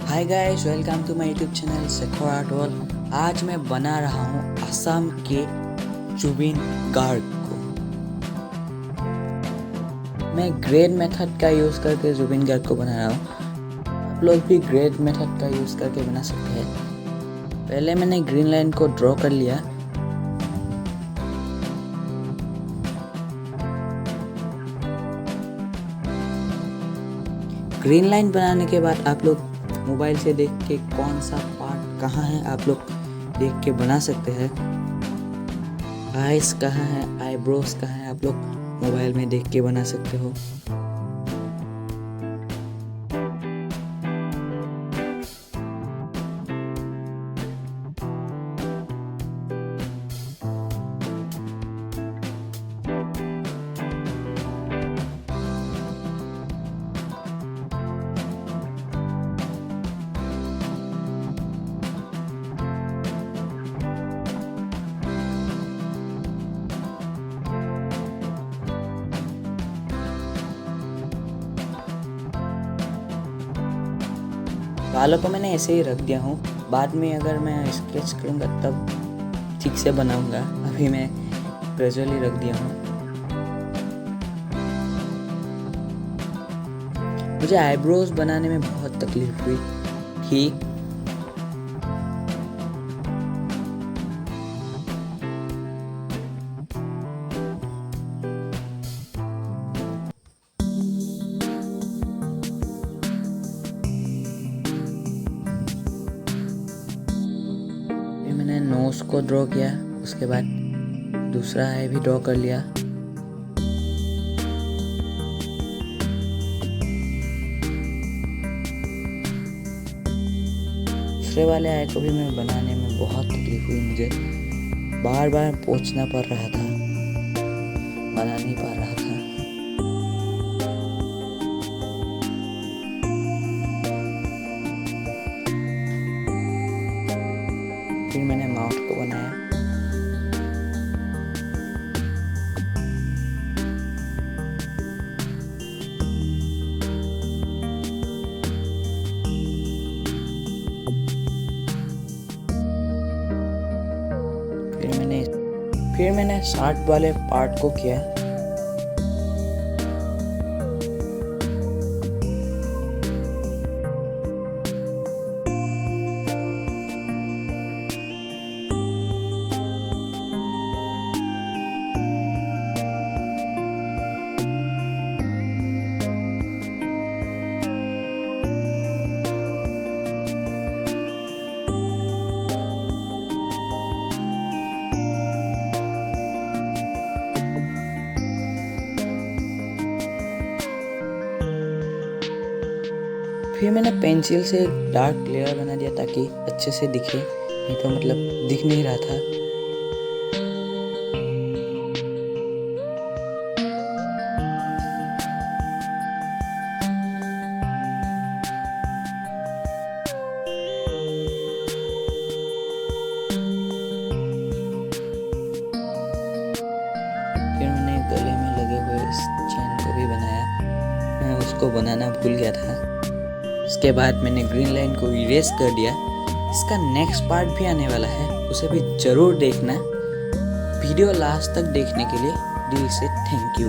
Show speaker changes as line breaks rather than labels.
Hi guys, welcome to my YouTube channel Shekhar art world. आज मैं बना रहा हूँ असम के जुबिन गार्ग को। मैं ग्रेड मेथड का यूज़ करके जुबिन गार्ग को बना रहा हूँ। आप लोग भी ग्रेड मेथड का यूज़ करके बना सकते हैं। पहले मैंने ग्रीन लाइन को ड्रॉ कर लिया। ग्रीन लाइन बनाने के बाद आप लोग मोबाइल से देख के कौन सा पार्ट कहाँ है आप लोग देख के बना सकते हैं। आइज कहाँ है, आईब्रोज कहाँ है, आप लोग मोबाइल में देख के बना सकते हो। बालों को मैंने ऐसे ही रख दिया हूँ। बाद में अगर मैं स्केच करूँगा तब ठीक से बनाऊँगा। अभी मैं ग्रेजुअली रख दिया हूँ। मुझे आईब्रोज बनाने में बहुत तकलीफ हुई थी। मैंने नोज को ड्रॉ किया, उसके बाद दूसरा आई भी ड्रॉ कर लिया। दूसरे वाले आई को भी मैं बनाने में बहुत तकलीफ हुई। मुझे बार बार पोंछना पड़ रहा था, बना नहीं पा रहा था। फिर मैंने माउथ को बनाया। फिर मैंने शार्ट वाले पार्ट को किया। फिर मैंने पेंसिल से डार्क लेयर बना दिया ताकि अच्छे से दिखे, नहीं तो मतलब दिख नहीं रहा था। फिर मैंने गले में लगे हुए इस चेन को भी बनाया। मैं उसको बनाना भूल गया था। उसके बाद मैंने ग्रीन लाइन को इरेज कर दिया। इसका नेक्स्ट पार्ट भी आने वाला है, उसे भी ज़रूर देखना। वीडियो लास्ट तक देखने के लिए दिल से थैंक यू।